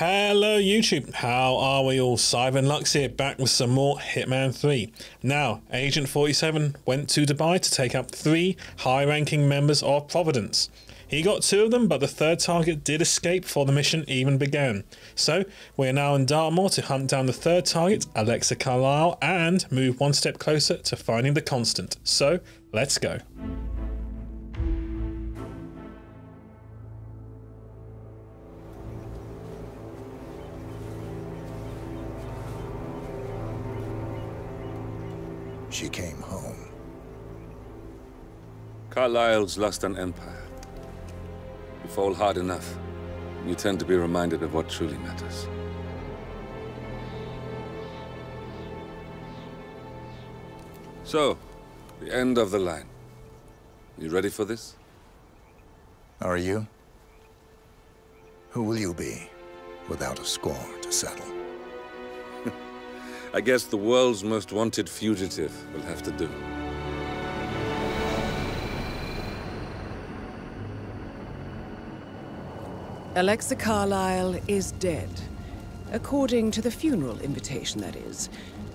Hello YouTube, how are we all? Simon Lux here, back with some more Hitman 3. Now, Agent 47 went to Dubai to take up 3 high-ranking members of Providence. He got 2 of them, but the third target did escape before the mission even began. So, we're now in Dartmoor to hunt down the third target, Alexa Carlisle, and move one step closer to finding the constant. So, let's go. She came home. Carlisle's lost an empire. You fall hard enough, you tend to be reminded of what truly matters. So, the end of the line. You ready for this? Are you? Who will you be, without a score to settle? I guess the world's most wanted fugitive will have to do. Alexa Carlisle is dead. According to the funeral invitation, that is.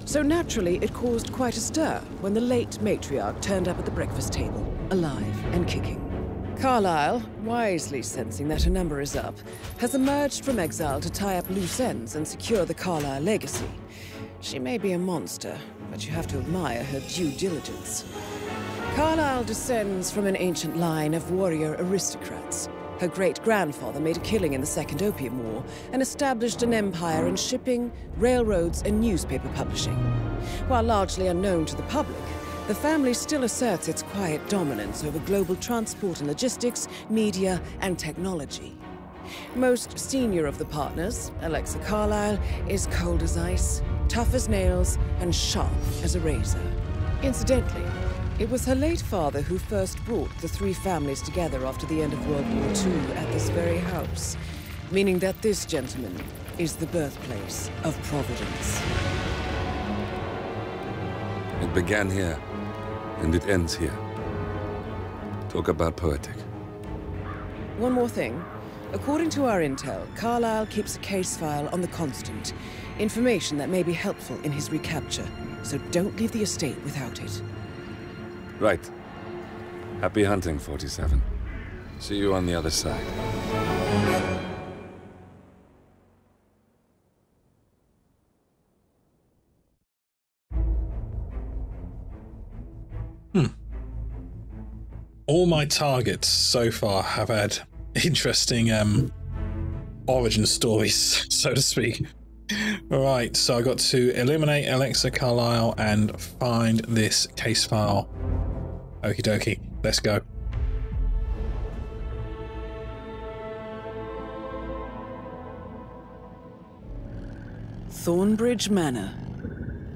So naturally, it caused quite a stir when the late matriarch turned up at the breakfast table, alive and kicking. Carlisle, wisely sensing that her number is up, has emerged from exile to tie up loose ends and secure the Carlisle legacy. She may be a monster, but you have to admire her due diligence. Carlisle descends from an ancient line of warrior aristocrats. Her great-grandfather made a killing in the Second Opium War and established an empire in shipping, railroads, and newspaper publishing. While largely unknown to the public, the family still asserts its quiet dominance over global transport and logistics, media, and technology. Most senior of the partners, Alexa Carlisle, is cold as ice, tough as nails, and sharp as a razor. Incidentally, it was her late father who first brought the 3 families together after the end of World War II at this very house, meaning that this gentleman is the birthplace of Providence. It began here, and it ends here. Talk about poetic. One more thing. According to our intel, Carlisle keeps a case file on the Constant. Information that may be helpful in his recapture, so don't leave the estate without it. Right. Happy hunting, 47. See you on the other side. All my targets so far have had interesting origin stories, so to speak. Right, so I got to eliminate Alexa Carlisle and find this case file. Okie dokie, let's go. Thornbridge Manor.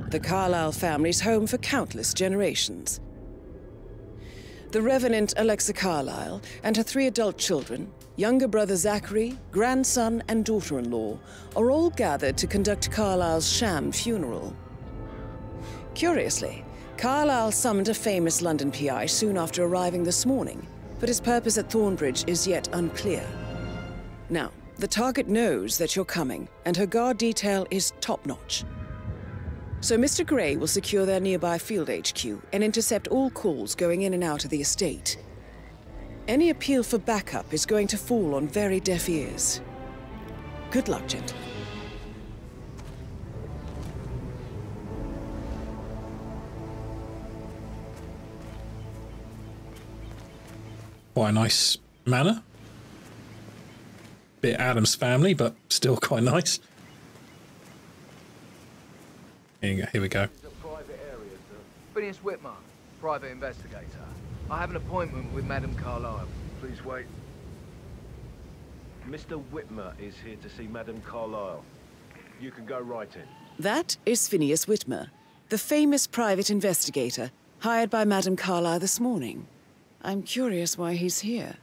The Carlisle family's home for countless generations. The Revenant Alexa Carlisle and her 3 adult children, younger brother Zachary, grandson, and daughter-in-law, are all gathered to conduct Carlisle's sham funeral. Curiously, Carlisle summoned a famous London PI soon after arriving this morning, but his purpose at Thornbridge is yet unclear. Now, the target knows that you're coming, and her guard detail is top-notch. So Mr. Gray will secure their nearby field HQ and intercept all calls going in and out of the estate. Any appeal for backup is going to fall on very deaf ears. Good luck, gentlemen. Quite a nice manor. Bit Adam's family, but still quite nice. Here we go. Phineas Whitmer, private investigator. I have an appointment with Madame Carlisle. Please wait. Mr. Whitmer is here to see Madame Carlisle. You can go right in. That is Phineas Whitmer, the famous private investigator hired by Madame Carlisle this morning. I'm curious why he's here.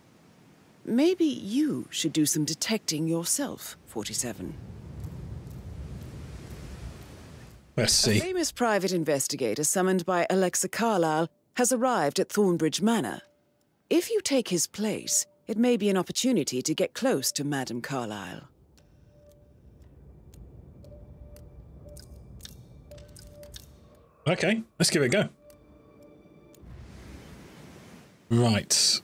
Maybe you should do some detecting yourself, 47. Let's see. A famous private investigator summoned by Alexa Carlisle has arrived at Thornbridge Manor. If you take his place, it may be an opportunity to get close to Madame Carlisle. Okay, let's give it a go. Right.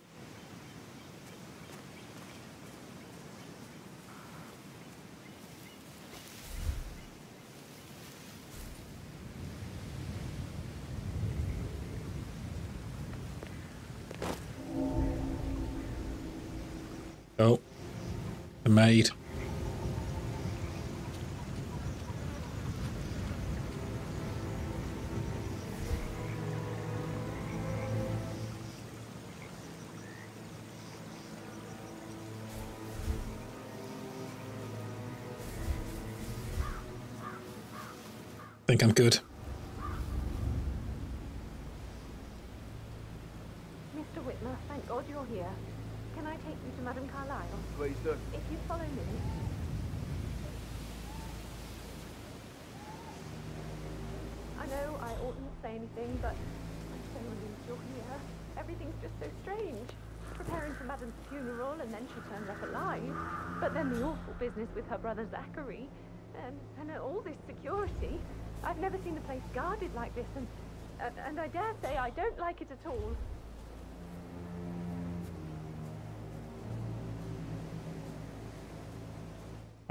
Oh, the maid. I think I'm good. Mr. Whitmer, thank God you're here. Can I take you to Madame Carlyle? Please do. If you follow me. I know I oughtn't say anything, but I'm so relieved you're here. Everything's just so strange. Preparing for Madame's funeral, and then she turns up alive. But then the awful business with her brother Zachary, and all this security. I've never seen the place guarded like this, and I dare say I don't like it at all.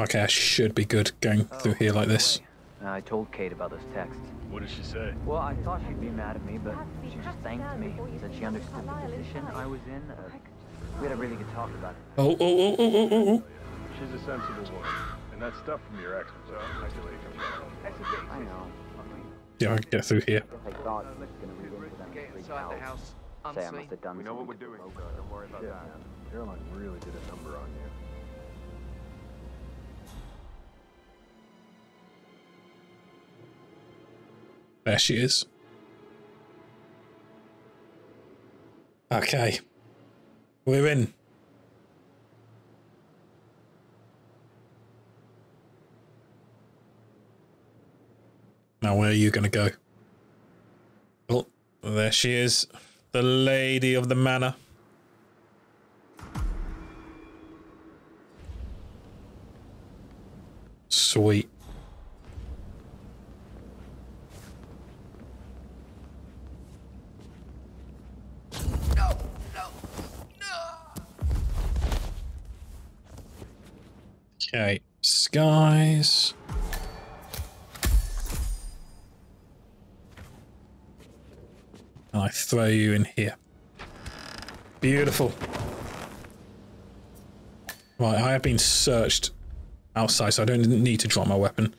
Okay, I should be good going through here like this. I told Kate about those texts. What did she say? Well, I thought she'd be mad at me, but she just thanked me. Said she understood the position I was in. We had a really good talk about it. Oh. She's a sensible woman. And that stuff from your ex was I know. Yeah, I can get through here. I thought she was going to read into them Get freak inside the out. house Say I must have done We know what we're something doing. to provoke her. Don't worry about that. Caroline really did a number on you. There she is. Okay. We're in. Now, where are you going to go? Oh, there she is. The lady of the manor. Sweet. Okay, skies. And I throw you in here. Beautiful. Right, I have been searched outside, so I don't need to drop my weapon.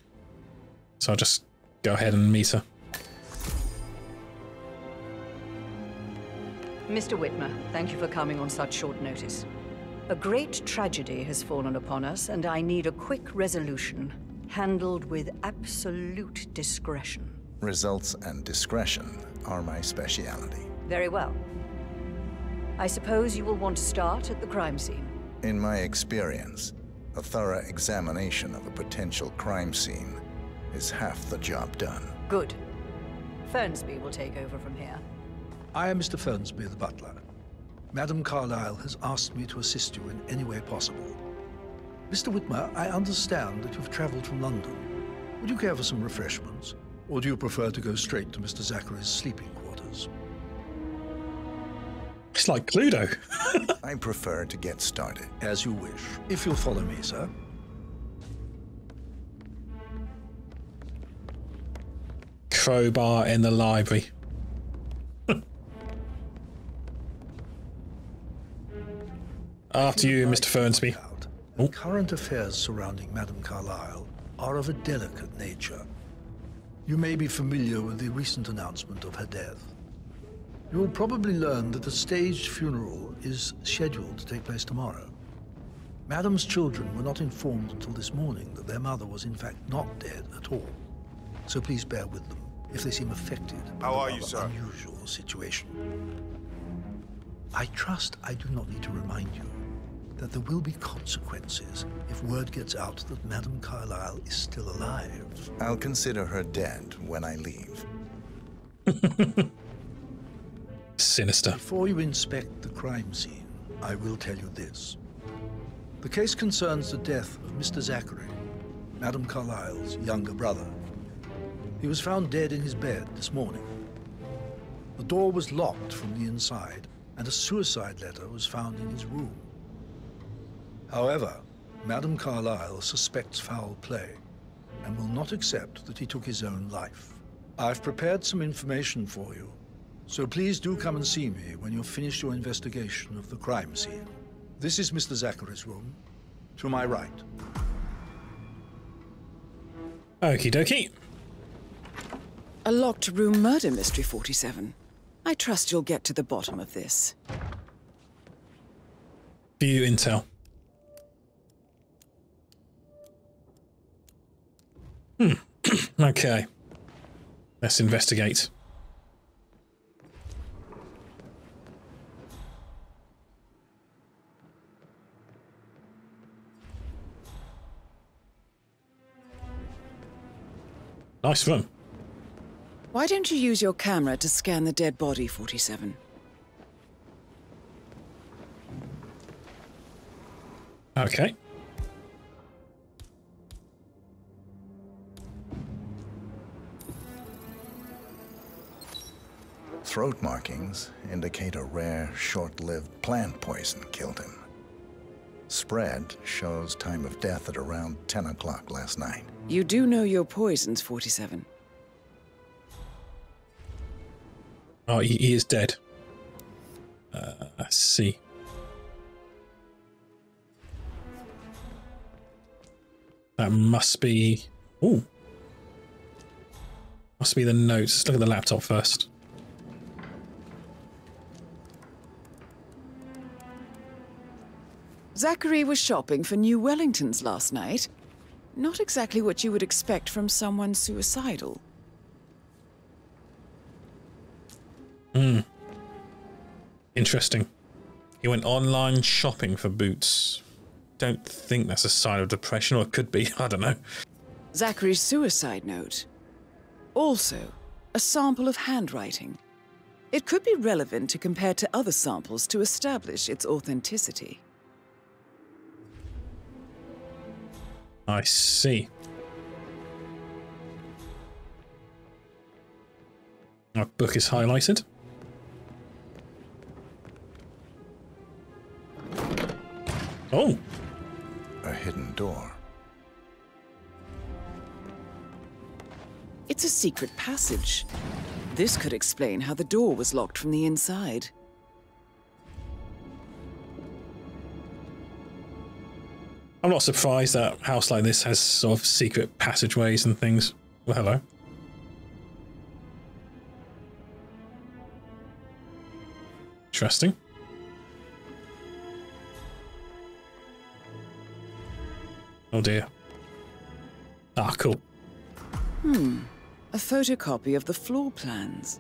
So I'll just go ahead and meet her. Mr. Whitmer, thank you for coming on such short notice. A great tragedy has fallen upon us, and I need a quick resolution, handled with absolute discretion. Results and discretion are my speciality. Very well. I suppose you will want to start at the crime scene. In my experience, a thorough examination of a potential crime scene is half the job done. Good. Fernsby will take over from here. I am Mr. Fernsby, the butler. Madame Carlyle has asked me to assist you in any way possible. Mr. Whitmer, I understand that you've traveled from London. Would you care for some refreshments? Or do you prefer to go straight to Mr. Zachary's sleeping quarters? It's like Cluedo. I prefer to get started. As you wish. If you'll follow me, sir. Crowbar in the library. After you, Mr. Fernsby. The current affairs surrounding Madame Carlyle are of a delicate nature. You may be familiar with the recent announcement of her death. You will probably learn that a staged funeral is scheduled to take place tomorrow. Madame's children were not informed until this morning that their mother was in fact not dead at all. So please bear with them if they seem affected by How the are you, rather sir? unusual situation. I trust I do not need to remind you that there will be consequences if word gets out that Madame Carlyle is still alive. I'll consider her dead when I leave. Sinister. Before you inspect the crime scene, I will tell you this. The case concerns the death of Mr. Zachary, Madame Carlyle's younger brother. He was found dead in his bed this morning. The door was locked from the inside, and a suicide letter was found in his room. However, Madame Carlyle suspects foul play and will not accept that he took his own life. I've prepared some information for you, so please do come and see me when you've finished your investigation of the crime scene. This is Mr. Zachary's room, to my right. Okie dokie. A locked room murder mystery, 47. I trust you'll get to the bottom of this. View intel. Okay. Let's investigate. Nice room. Why don't you use your camera to scan the dead body, 47? Okay. Throat markings indicate a rare, short-lived plant poison killed him. Spread shows time of death at around 10 o'clock last night. You do know your poisons, 47. Oh, he is dead. I see. That must be... Ooh. Must be the notes. Let's look at the laptop first. Zachary was shopping for new Wellingtons last night. Not exactly what you would expect from someone suicidal. Interesting. He went online shopping for boots. Don't think that's a sign of depression, or it could be. I don't know. Zachary's suicide note. Also, a sample of handwriting. It could be relevant to compare to other samples to establish its authenticity. I see. Our book is highlighted. Oh! A hidden door. It's a secret passage. This could explain how the door was locked from the inside. I'm not surprised that a house like this has sort of secret passageways and things. Well, hello. Interesting. Oh dear. Ah, cool. A photocopy of the floor plans.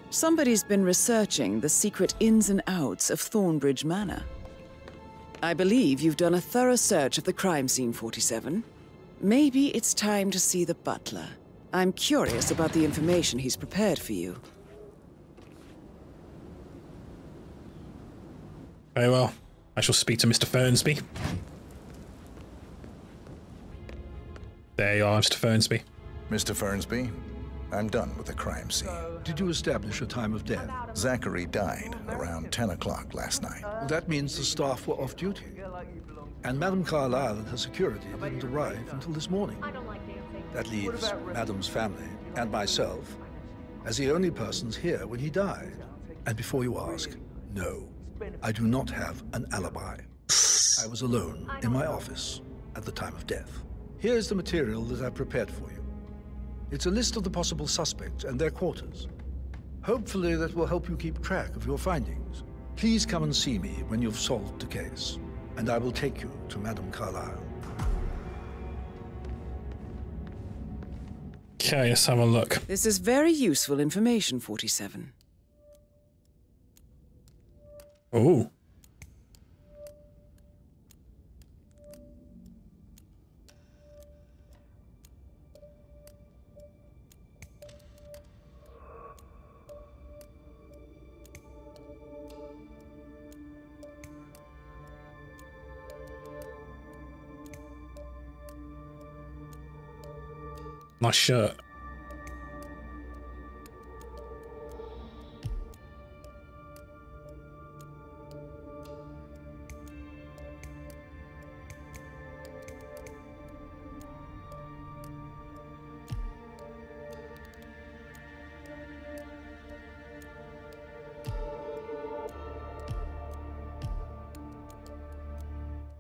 Somebody's been researching the secret ins and outs of Thornbridge Manor. I believe you've done a thorough search of the crime scene, 47. Maybe it's time to see the butler. I'm curious about the information he's prepared for you. Very well. I shall speak to Mr. Fernsby. There you are, Mr. Fernsby. Mr. Fernsby, I'm done with the crime scene. Did you establish a time of death? Zachary died around 10 o'clock last night. Well, that means the staff were off duty. And Madame Carlyle and her security didn't arrive until this morning. That leaves Madame's family and myself as the only persons here when he died. And before you ask, no, I do not have an alibi. I was alone in my office at the time of death. Here's the material that I've prepared for you. It's a list of the possible suspects and their quarters. Hopefully that will help you keep track of your findings. Please come and see me when you've solved the case, and I will take you to Madame Carlyle. Okay, let's have a look. This is very useful information, 47. Oh. Nice shirt.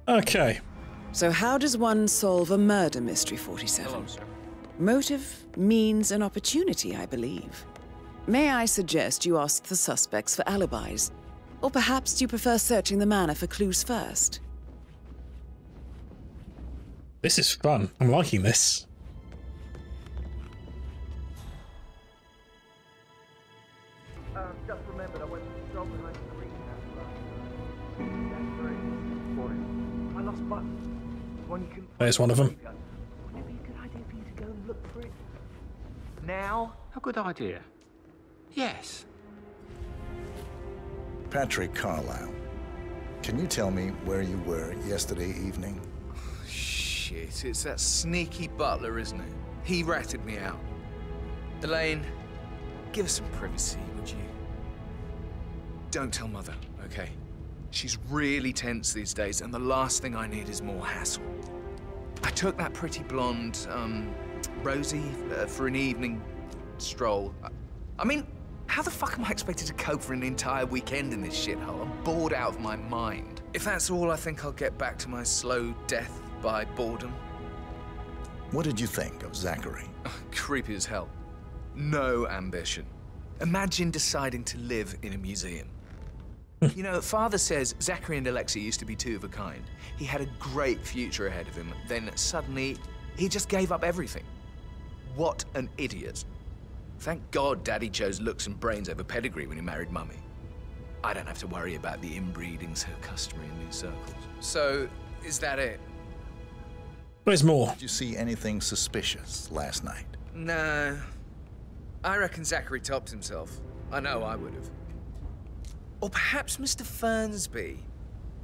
Okay. So how does one solve a murder mystery, 47? Hello, sir. Motive, means, and opportunity, I believe. May I suggest you ask the suspects for alibis? Or perhaps you prefer searching the manor for clues first? This is fun. I'm liking this. Just remembered I went to the job behind the recap. I lost my... One you couldn't find. There's one of them. Wouldn't it be a good idea for you to go and look for it? Now? A good idea. Yes. Patrick Carlisle, can you tell me where you were yesterday evening? Shit, it's that sneaky butler, isn't it? He ratted me out. Elaine, give us some privacy, would you? Don't tell Mother, okay? She's really tense these days, and the last thing I need is more hassle. I took that pretty blonde, Rosie, for an evening stroll. I mean, how the fuck am I expected to cope for an entire weekend in this shithole? I'm bored out of my mind. If that's all, I think I'll get back to my slow death by boredom. What did you think of Zachary? Creepy as hell. No ambition. Imagine deciding to live in a museum. You know, Father says Zachary and Alexa used to be two of a kind. He had a great future ahead of him. Then suddenly, he just gave up everything. What an idiot. Thank God Daddy chose looks and brains over pedigree when he married Mummy. I don't have to worry about the inbreeding so customary in these circles. So, is that it? There's more. Did you see anything suspicious last night? No. I reckon Zachary topped himself. I know I would have. Or perhaps Mr. Fernsby.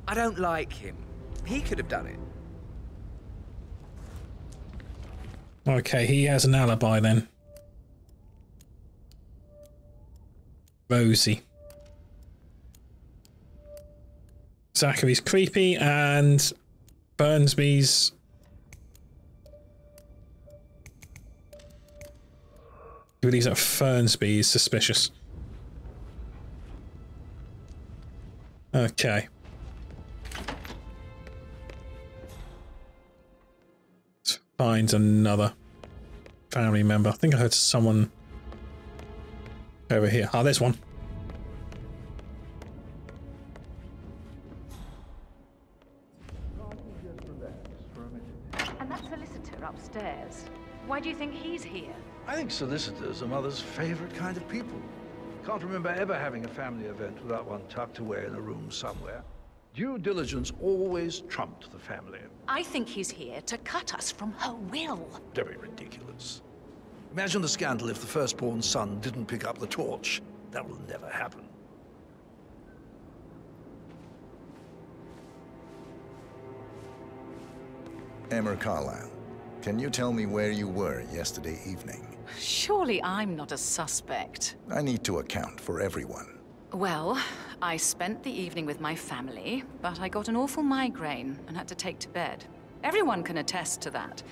I don't like him. He could have done it. Okay, he has an alibi then. Rosie. Zachary's creepy and Fernsby's... He believes that Fernsby is suspicious. Okay. Let's find another family member. I think I heard someone over here. Oh, there's one. And that solicitor upstairs. Why do you think he's here? I think solicitors are Mother's favorite kind of people. Can't remember ever having a family event without one tucked away in a room somewhere. Due diligence always trumped the family. I think he's here to cut us from her will. Very ridiculous. Imagine the scandal if the firstborn son didn't pick up the torch. That will never happen. Emmer Carlisle, can you tell me where you were yesterday evening? Surely I'm not a suspect. I need to account for everyone. Well, I spent the evening with my family, but I got an awful migraine and had to take to bed. Everyone can attest to that.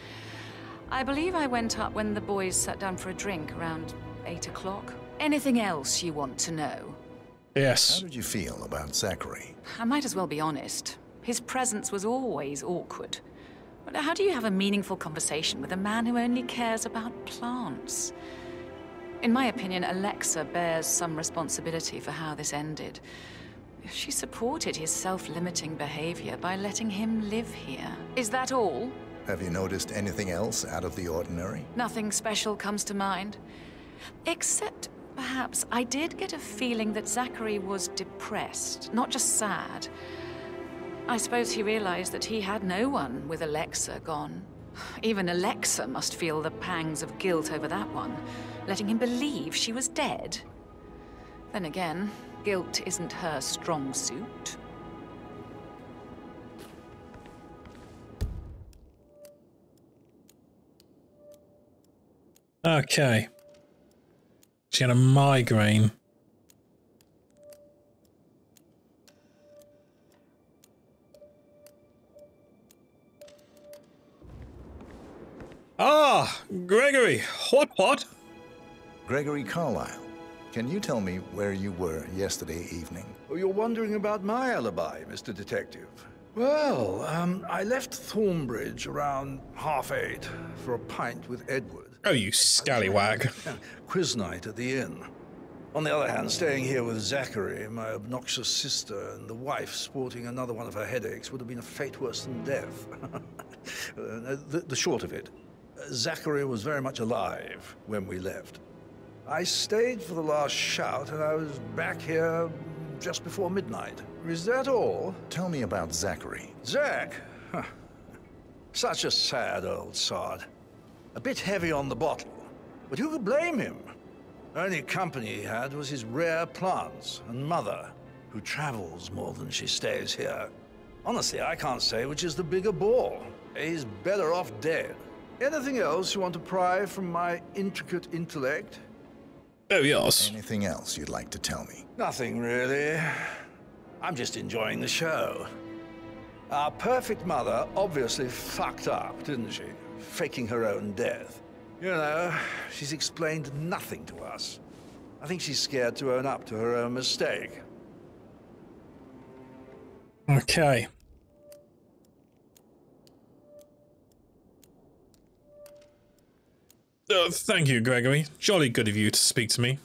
I believe I went up when the boys sat down for a drink around 8 o'clock. Anything else you want to know? Yes. How did you feel about Zachary? I might as well be honest. His presence was always awkward. But how do you have a meaningful conversation with a man who only cares about plants? In my opinion, Alexa bears some responsibility for how this ended. She supported his self-limiting behavior by letting him live here. Is that all? Have you noticed anything else out of the ordinary? Nothing special comes to mind. Except, perhaps, I did get a feeling that Zachary was depressed, not just sad. I suppose he realized that he had no one with Alexa gone. Even Alexa must feel the pangs of guilt over that one, letting him believe she was dead. Then again, guilt isn't her strong suit. Okay. She had a migraine. Ah, Gregory. What? Gregory Carlisle, can you tell me where you were yesterday evening? Oh, you're wondering about my alibi, Mr. Detective. Well, I left Thornbridge around 8:30 for a pint with Edward. Oh, you scallywag. Quiz night at the inn. On the other hand, staying here with Zachary, my obnoxious sister, and the wife sporting another one of her headaches would have been a fate worse than death. The short of it, Zachary was very much alive when we left. I stayed for the last shout, and I was back here just before midnight. Is that all? Tell me about Zachary. Zach? Huh. Such a sad old sod. A bit heavy on the bottle, but who could blame him? Only company he had was his rare plants and mother, who travels more than she stays here. Honestly, I can't say which is the bigger bore. He's better off dead. Anything else you want to pry from my intricate intellect? Oh, yes. Anything else you'd like to tell me? Nothing, really. I'm just enjoying the show. Our perfect mother obviously fucked up, didn't she? Faking her own death. You know, she's explained nothing to us. I think she's scared to own up to her own mistake. Okay. Thank you, Gregory. Jolly good of you to speak to me.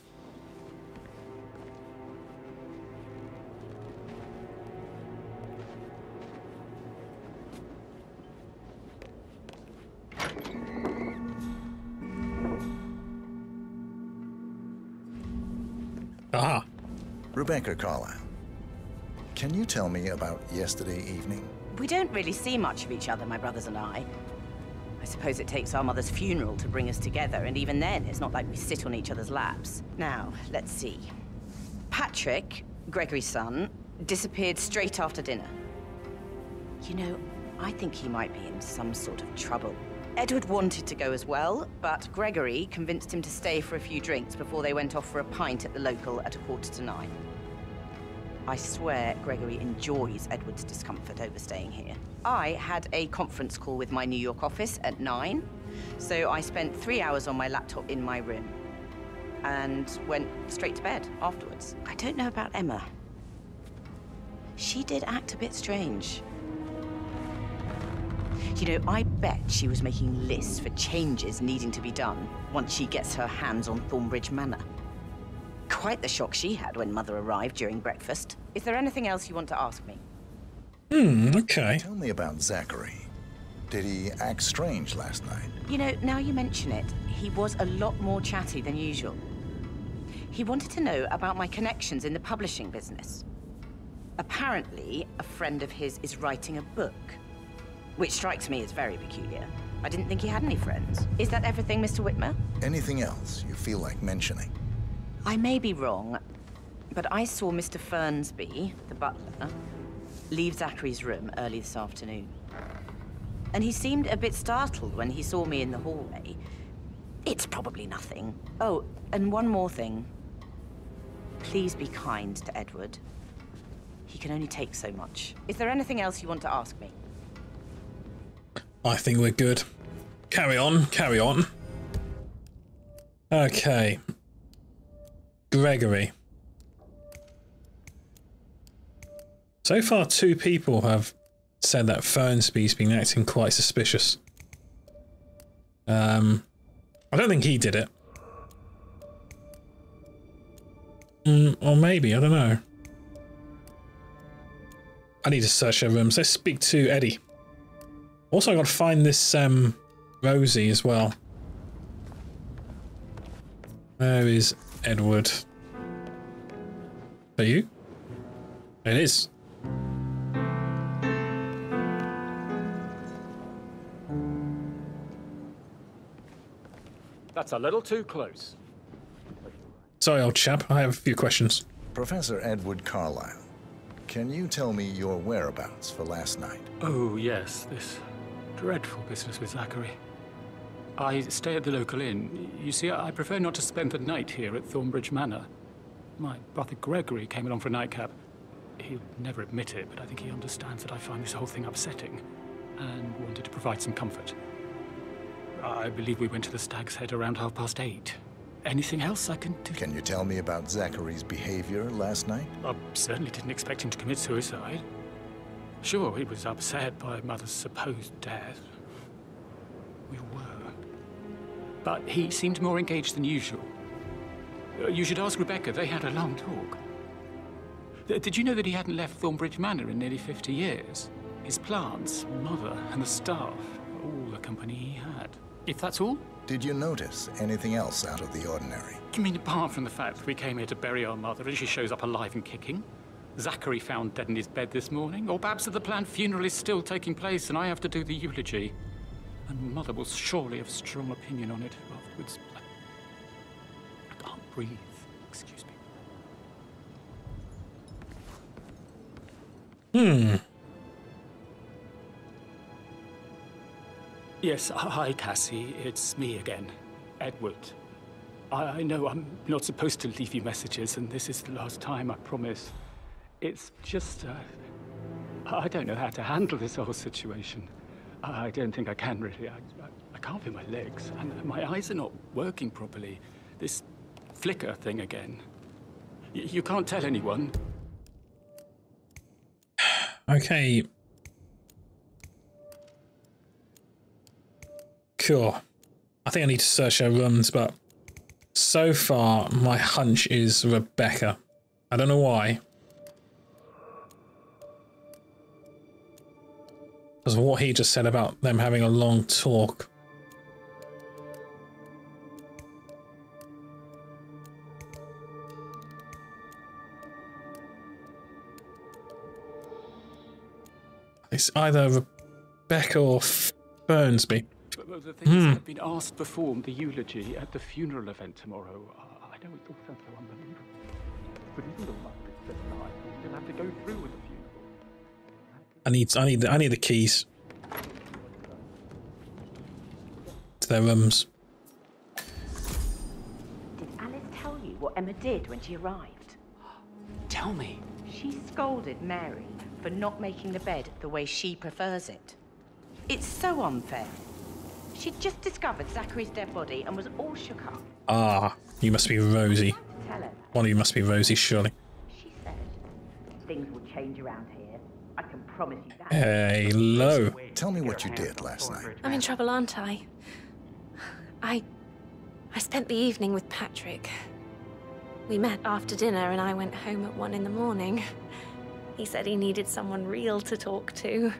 Aha. Rebecca Carlyle, can you tell me about yesterday evening? We don't really see much of each other, my brothers and I. I suppose it takes our mother's funeral to bring us together, and even then, it's not like we sit on each other's laps. Now, let's see. Patrick, Gregory's son, disappeared straight after dinner. You know, I think he might be in some sort of trouble. Edward wanted to go as well, but Gregory convinced him to stay for a few drinks before they went off for a pint at the local at 9:15. I swear Gregory enjoys Edward's discomfort over staying here. I had a conference call with my New York office at 9, so I spent 3 hours on my laptop in my room and went straight to bed afterwards. I don't know about Emma. She did act a bit strange. You know, I bet she was making lists for changes needing to be done once she gets her hands on Thornbridge Manor. Quite the shock she had when Mother arrived during breakfast. Is there anything else you want to ask me? Okay. Tell me about Zachary. Did he act strange last night? You know, now you mention it, he was a lot more chatty than usual. He wanted to know about my connections in the publishing business. Apparently, a friend of his is writing a book, which strikes me as very peculiar. I didn't think he had any friends. Is that everything, Mr. Whitmer? Anything else you feel like mentioning? I may be wrong, but I saw Mr. Fernsby, the butler, leave Zachary's room early this afternoon. And he seemed a bit startled when he saw me in the hallway. It's probably nothing. Oh, and one more thing. Please be kind to Edward. He can only take so much. Is there anything else you want to ask me? I think we're good. Carry on, carry on. Okay. Gregory. So far, 2 people have said that Fernsby's been acting quite suspicious. I don't think he did it. Or maybe, I don't know. I need to search their rooms. Let's speak to Eddie. Also, I got to find this Rosie as well. Where is Edward? Are you? It is. That's a little too close. Sorry, old chap. I have a few questions. Professor Edward Carlyle, can you tell me your whereabouts for last night? Oh, yes, this dreadful business with Zachary. I stay at the local inn. You see, I prefer not to spend the night here at Thornbridge Manor. My brother Gregory came along for a nightcap. He'll never admit it, but I think he understands that I find this whole thing upsetting and wanted to provide some comfort. I believe we went to the Stag's Head around 8:30. Anything else I can do? Can you tell me about Zachary's behavior last night? I certainly didn't expect him to commit suicide. Sure, he was upset by Mother's supposed death. We were. But he seemed more engaged than usual. You should ask Rebecca. They had a long talk. Did you know that he hadn't left Thornbridge Manor in nearly 50 years? His plants, Mother, and the staff, all the company he had. If that's all? Did you notice anything else out of the ordinary? You mean apart from the fact that we came here to bury our mother and she shows up alive and kicking? Zachary found dead in his bed this morning? Or perhaps that the planned funeral is still taking place and I have to do the eulogy? And Mother will surely have a strong opinion on it afterwards. I can't breathe. Excuse me. Yes, hi, Cassie. It's me again. Edward. I know I'm not supposed to leave you messages, and this is the last time, I promise. It's just, I don't know how to handle this whole situation. I don't think I can, really. I can't feel my legs, and my eyes are not working properly. This flicker thing again. You can't tell anyone. Okay. Cool. I think I need to search our rooms, but so far my hunch is Rebecca. I don't know why. Because of what he just said about them having a long talk. It's either Rebecca or Fernsby. Well, the thing is, I've been asked to perform the eulogy at the funeral event tomorrow. I know it all sounds so unbelievable, but isn't the luck that's alive? We still have to go through with the funeral. I need the keys to their rooms. Did Alice tell you what Emma did when she arrived? Tell me. She scolded Mary for not making the bed the way she prefers it. It's so unfair. She'd just discovered Zachary's dead body and was all shook up. Ah, you must be Rosie. Tell her. One of you must be Rosie, surely. She said, things will change around here. I can promise you that. Hello. Tell me what you did last night. I'm in trouble, aren't I? I spent the evening with Patrick. We met after dinner and I went home at 1 in the morning. He said he needed someone real to talk to.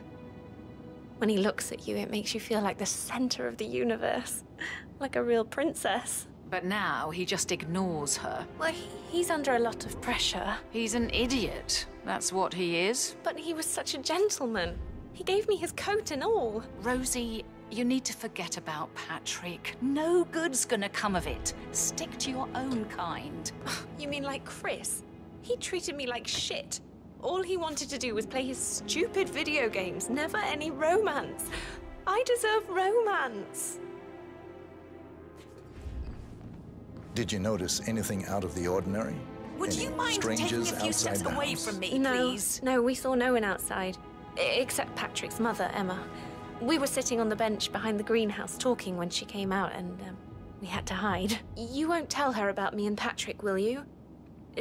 When he looks at you, it makes you feel like the center of the universe. Like a real princess. But now he just ignores her. Well, he's under a lot of pressure. He's an idiot. That's what he is. But he was such a gentleman. He gave me his coat and all. Rosie, you need to forget about Patrick. No good's gonna come of it. Stick to your own kind. You mean like Chris? He treated me like shit. All he wanted to do was play his stupid video games, never any romance. I deserve romance. Did you notice anything out of the ordinary? Would you mind taking a few steps away from me, please? No, we saw no one outside. Except Patrick's mother, Emma. We were sitting on the bench behind the greenhouse talking when she came out and we had to hide. You won't tell her about me and Patrick, will you?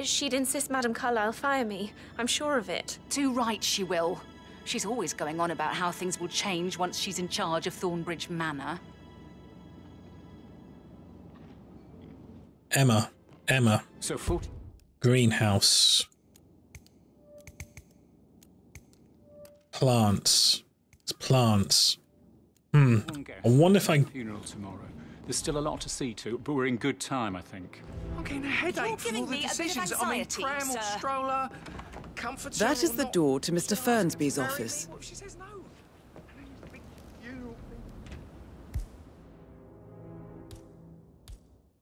She'd insist Madame Carlyle fire me. I'm sure of it. Too right she will. She's always going on about how things will change once she's in charge of Thornbridge Manor. Emma. So 40. Greenhouse. Plants. It's plants. I wonder if I... Funeral tomorrow. There's still a lot to see to, but we're in good time, I think. I'm getting a headache from all the decisions. I mean, pram or stroller, comfort. That is the door to Mr. Fernsby's office. What if she says no?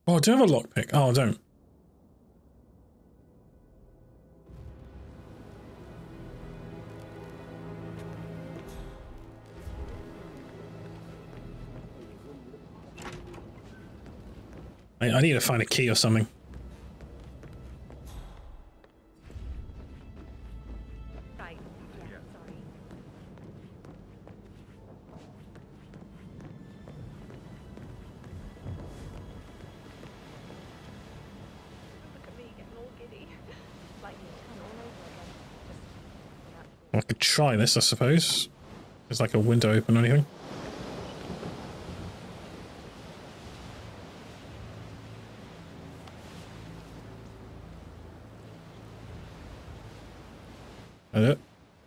Oh, I do have a lockpick. Oh, I don't. I need to find a key or something. Right. Yeah, sorry. Look at me getting all giddy. Like you turn all over again. I could try this, I suppose. There's like a window open or anything.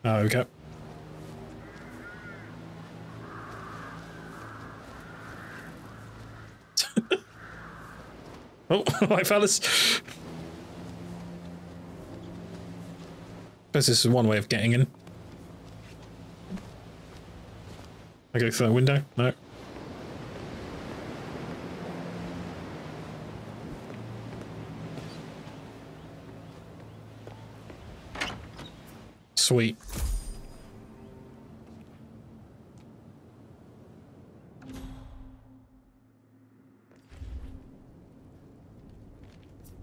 Oh, okay. Oh, right, fellas. This is one way of getting in. I go through that window? No. Sweet.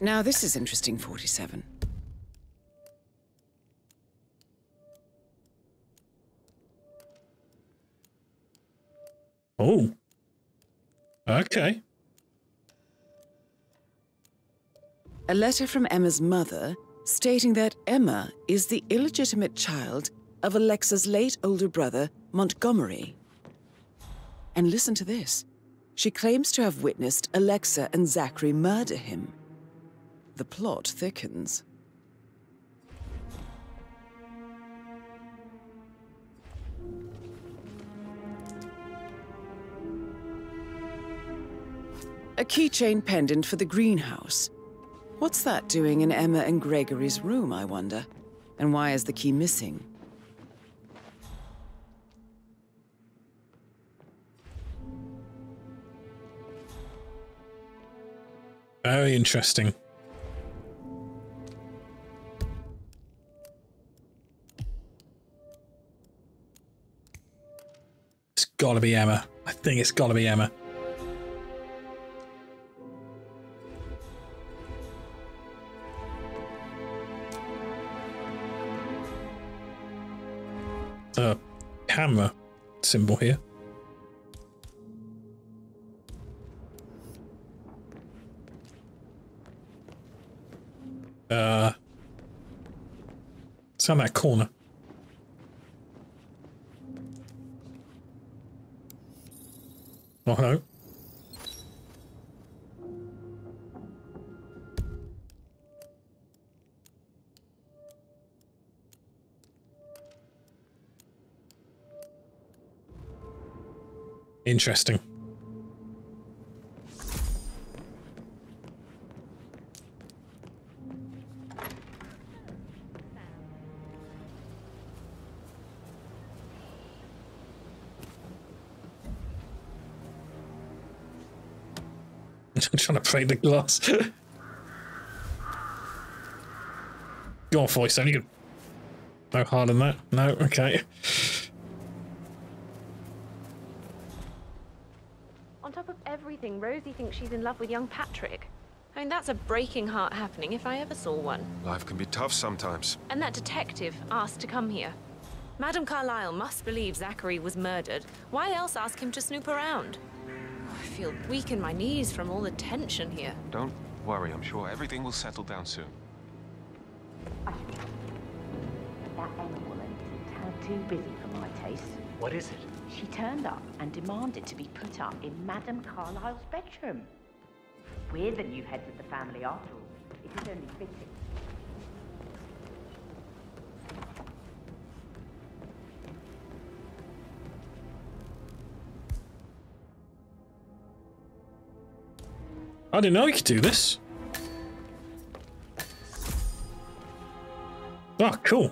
Now this is interesting, 47. Oh. Okay. A letter from Emma's mother stating that Emma is the illegitimate child of Alexa's late older brother, Montgomery. And listen to this. She claims to have witnessed Alexa and Zachary murder him. The plot thickens. A keychain pendant for the greenhouse. What's that doing in Emma and Gregory's room, I wonder? And why is the key missing? Very interesting. It's gotta be Emma. I think it's gotta be Emma. Camera symbol here. It's on that corner. Oh, hello. Interesting. I'm trying to break the glass. Go on, voice. Only good. No harder than that. No. Okay. On top of everything, Rosie thinks she's in love with young Patrick. I mean, that's a breaking heart happening if I ever saw one. Life can be tough sometimes. And that detective asked to come here. Madame Carlyle must believe Zachary was murdered. Why else ask him to snoop around? I feel weak in my knees from all the tension here. Don't worry, I'm sure everything will settle down soon. That Emma woman turned too busy for my taste. What is it? She turned up and demanded to be put up in Madame Carlyle's bedroom. We're the new heads of the family after all. It is only fitting. I didn't know you could do this. Oh, cool.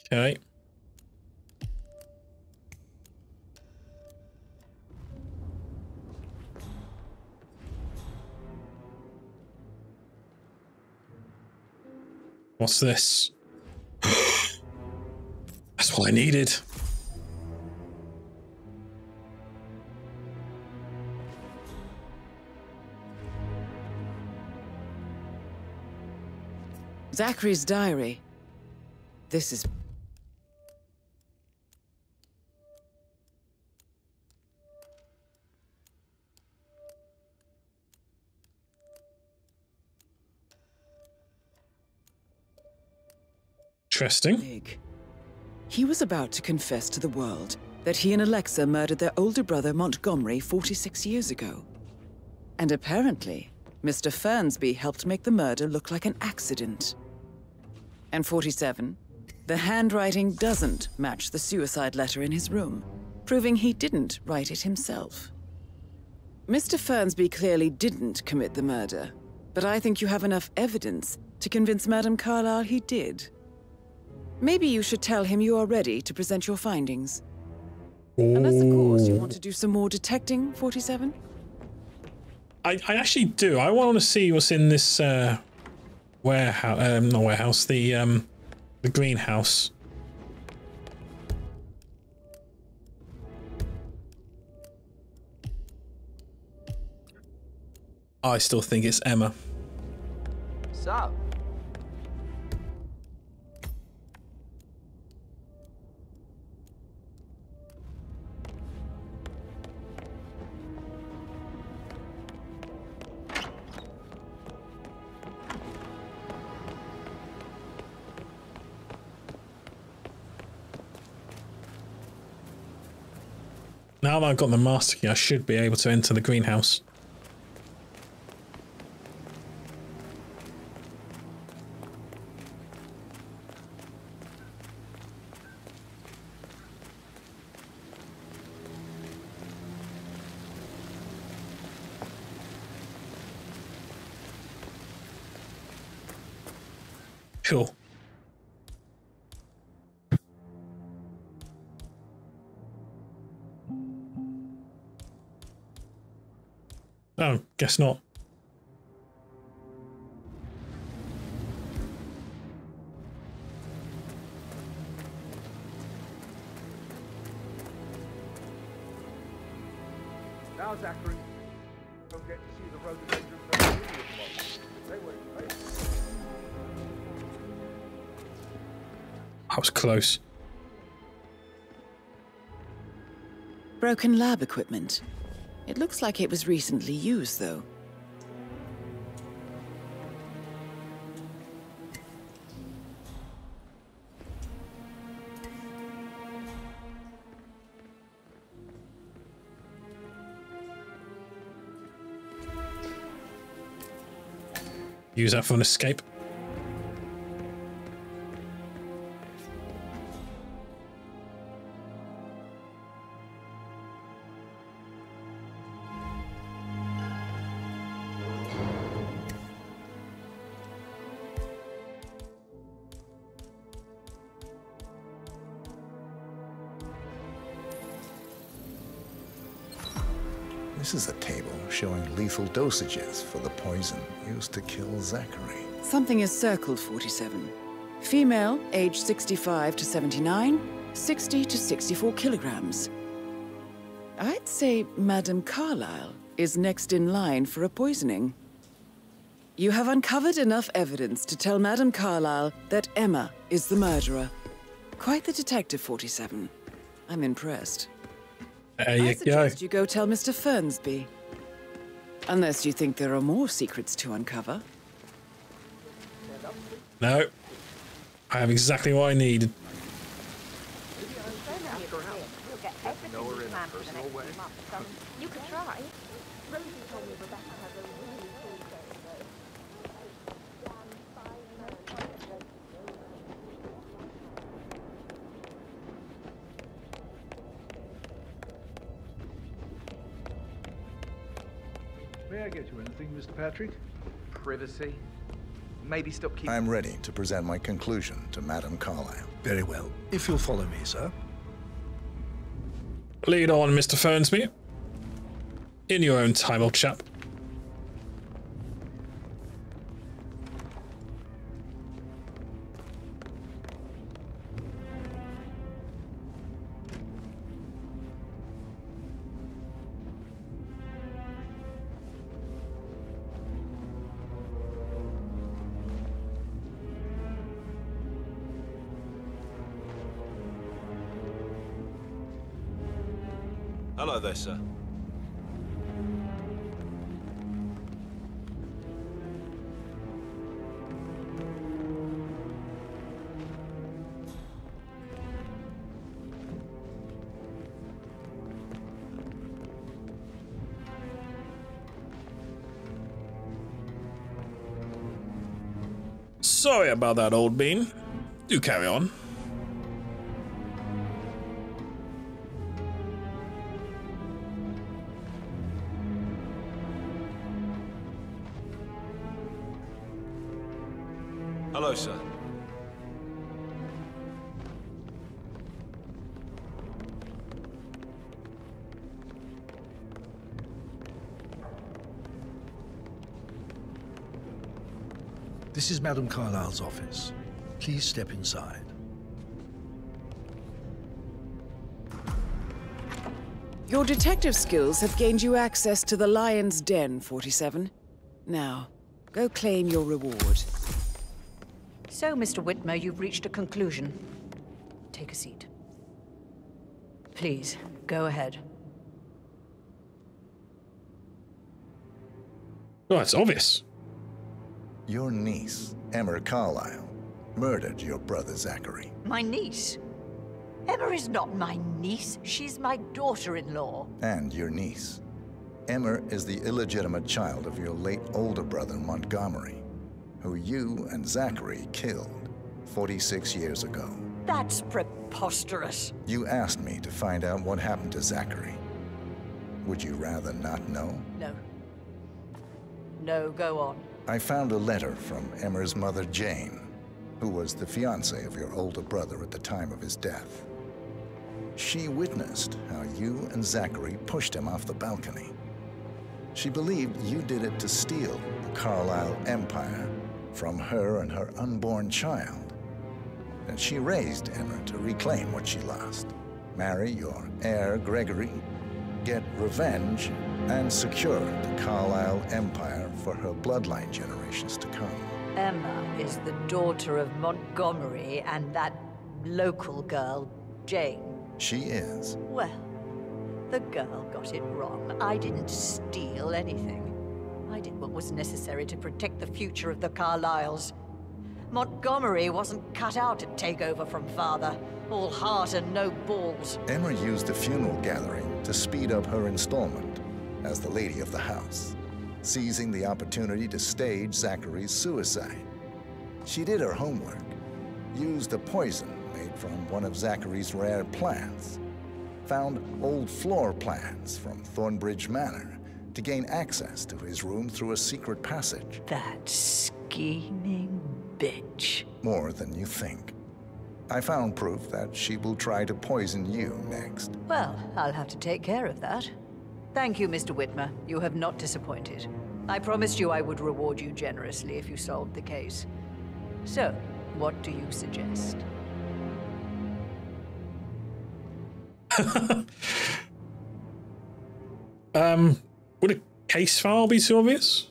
Okay. What's this? That's what I needed. Zachary's diary. This is... Interesting. He was about to confess to the world that he and Alexa murdered their older brother Montgomery 46 years ago. And apparently, Mr. Fernsby helped make the murder look like an accident. And 47, the handwriting doesn't match the suicide letter in his room, proving he didn't write it himself. Mr. Fernsby clearly didn't commit the murder, but I think you have enough evidence to convince Madame Carlyle he did. Maybe you should tell him you are ready to present your findings. Unless, of course, you want to do some more detecting, 47? I actually do. I want to see what's in this warehouse. Not warehouse. The greenhouse. I still think it's Emma. So. Now that I've got the master key, I should be able to enter the greenhouse. Cool. Oh, guess not. Now, Zachary, don't get to see the rhododendron very They were great. That was close. Broken lab equipment. It looks like it was recently used, though. Use that for an escape. This is a table showing lethal dosages for the poison used to kill Zachary. Something is circled, 47. Female, age 65 to 79, 60 to 64 kilograms. I'd say Madame Carlyle is next in line for a poisoning. You have uncovered enough evidence to tell Madame Carlyle that Emma is the murderer. Quite the detective, 47. I'm impressed. There you I suggest you go tell Mr. Fernsby. Unless you think there are more secrets to uncover. No. I have exactly what I needed. You could try. Rosie told me Rebecca has a really cool May I get you anything, Mr. Patrick? Privacy. Maybe stop keeping... I'm ready to present my conclusion to Madame Carlyle. Very well. If you'll follow me, sir. Lead on, Mr. Fernsby. In your own time, old chap. Hello there, sir. Sorry about that, old bean. Do carry on. Hello, sir. This is Madame Carlyle's office. Please step inside. Your detective skills have gained you access to the Lion's Den, 47. Now, go claim your reward. So, Mr. Whitmer, you've reached a conclusion. Take a seat. Please, go ahead. Oh, it's obvious. Your niece, Emma Carlyle, murdered your brother Zachary. My niece? Emma is not my niece. She's my daughter-in-law. And your niece. Emma is the illegitimate child of your late older brother Montgomery, who you and Zachary killed 46 years ago. That's preposterous. You asked me to find out what happened to Zachary. Would you rather not know? No. No, go on. I found a letter from Emma's mother, Jane, who was the fiancée of your older brother at the time of his death. She witnessed how you and Zachary pushed him off the balcony. She believed you did it to steal the Carlyle empire from her and her unborn child. And she raised Emma to reclaim what she lost, marry your heir, Gregory, get revenge, and secure the Carlyle empire for her bloodline generations to come. Emma is the daughter of Montgomery and that local girl, Jane. She is. Well, the girl got it wrong. I didn't steal anything. I did what was necessary to protect the future of the Carlyles. Montgomery wasn't cut out to take over from father. All heart and no balls. Emma used a funeral gathering to speed up her installment as the lady of the house, seizing the opportunity to stage Zachary's suicide. She did her homework, used a poison made from one of Zachary's rare plants, found old floor plans from Thornbridge Manor to gain access to his room through a secret passage. That scheming bitch. More than you think. I found proof that she will try to poison you next. Well, I'll have to take care of that. Thank you, Mr. Whitmer. You have not disappointed. I promised you I would reward you generously if you solved the case. So, what do you suggest? Would a case file be too obvious?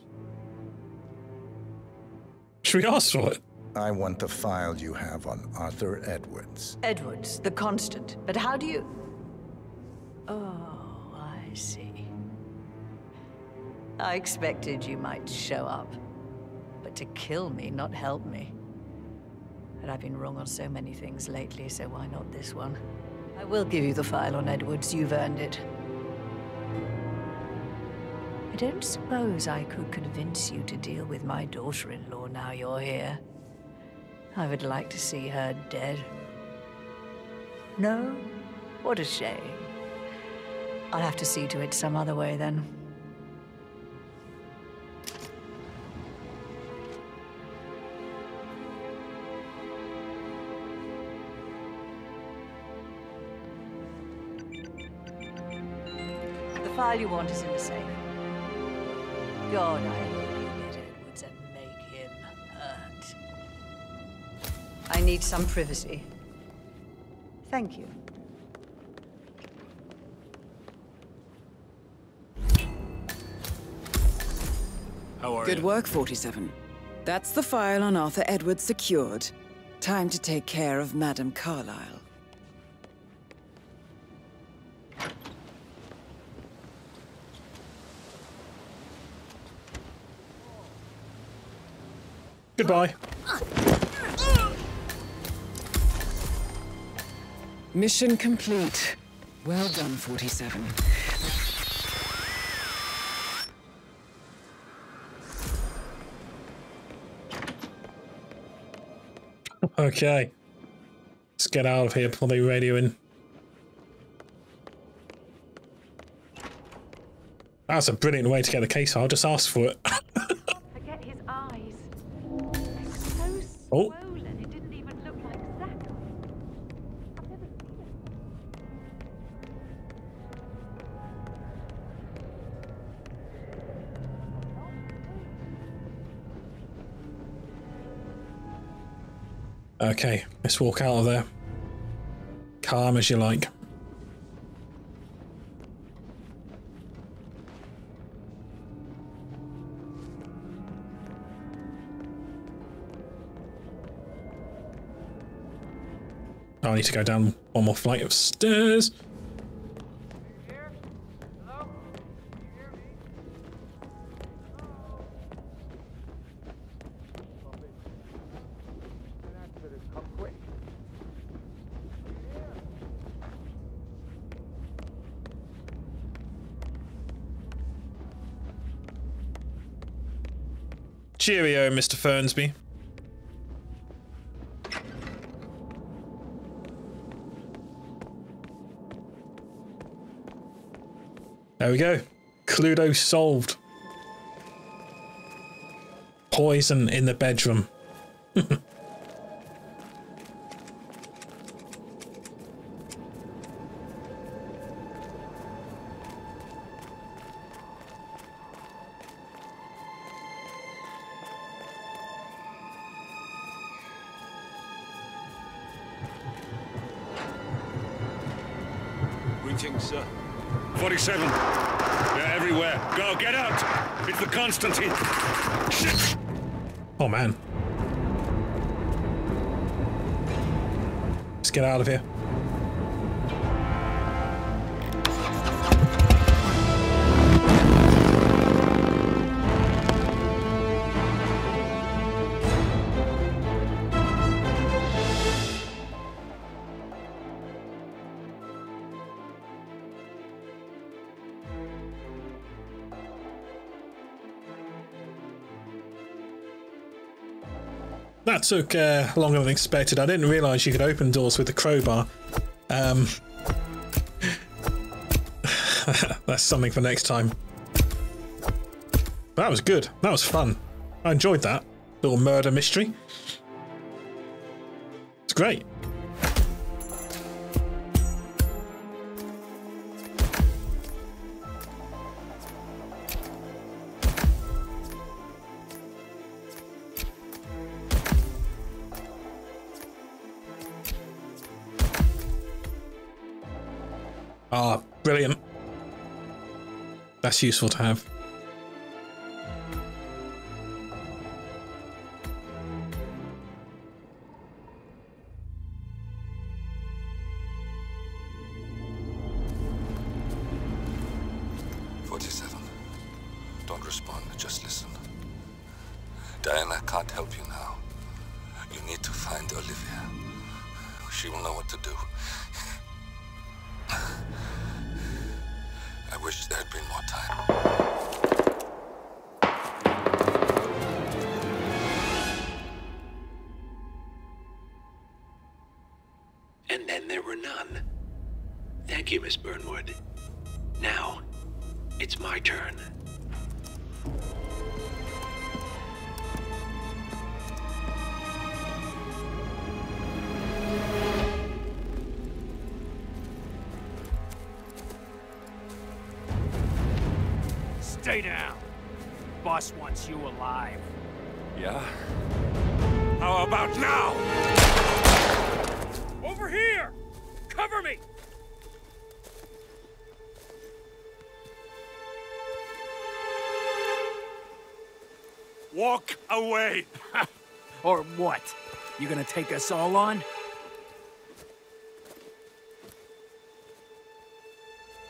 Should we ask for it? I want the file you have on Arthur Edwards. Edwards, the constant. But how do you... Oh, I see. I expected you might show up. But to kill me, not help me. But I've been wrong on so many things lately, so why not this one? I will give you the file on Edwards. You've earned it. I don't suppose I could convince you to deal with my daughter-in-law now you're here. I would like to see her dead. No? What a shame. I'll have to see to it some other way then. The file you want is in the safe. God, I hope you get Edwards and make him hurt. I need some privacy. Thank you. How are Good you? work, 47. That's the file on Arthur Edwards secured. Time to take care of Madame Carlyle. Goodbye. Mission complete. Well done, 47. Okay. Let's get out of here before they radio in. That's a brilliant way to get the case. I'll just ask for it. Forget his eyes. They're so swollen, it didn't even look like Zachary. I've never seen it. Okay, let's walk out of there. Calm as you like. I need to go down one more flight of stairs. Cheerio, Mr. Fernsby. There we go. Cluedo solved. Poison in the bedroom. Greetings, sir. 47. They're everywhere. Go, get out! It's the Constantine. Shit! Oh man. Let's get out of here. That took longer than expected. I didn't realise you could open doors with the crowbar. That's something for next time. That was good. That was fun. I enjoyed that little murder mystery. It's great. Ah, brilliant. That's useful to have. Don't respond, just listen. Diana can't help you now. You need to find Olivia. She will know what to do. I wish there had been more time. And then there were none. Thank you, Miss Burnwood. Now, it's my turn. Stay down. Boss wants you alive. Yeah? How about now? Over here! Cover me! Walk away! Or what? You gonna take us all on?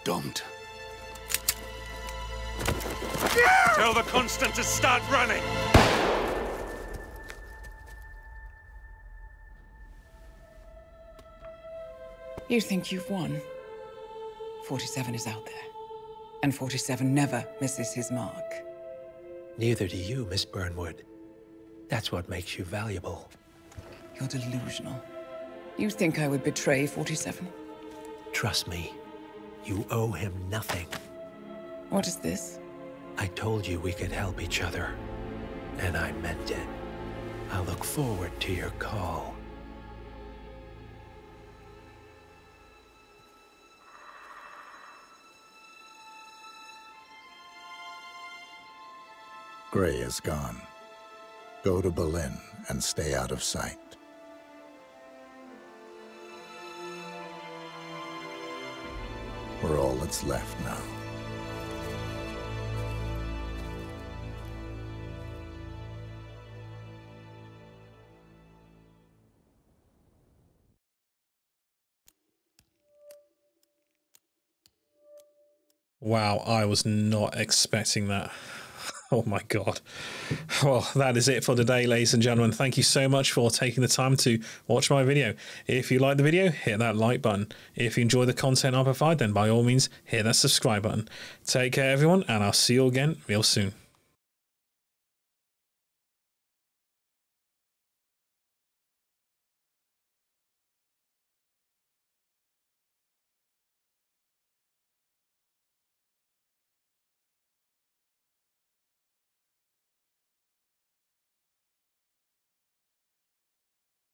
Don't. Tell the Constant to start running! You think you've won? 47 is out there. And 47 never misses his mark. Neither do you, Miss Burnwood. That's what makes you valuable. You're delusional. You think I would betray 47? Trust me, you owe him nothing. What is this? I told you we could help each other, and I meant it. I'll look forward to your call. Gray is gone. Go to Berlin and stay out of sight. We're all that's left now. Wow, I was not expecting that. Oh my god. Well, that is it for today, ladies and gentlemen. Thank you so much for taking the time to watch my video. If you like the video, hit that like button. If you enjoy the content I provide, then by all means, hit that subscribe button. Take care, everyone, and I'll see you again real soon.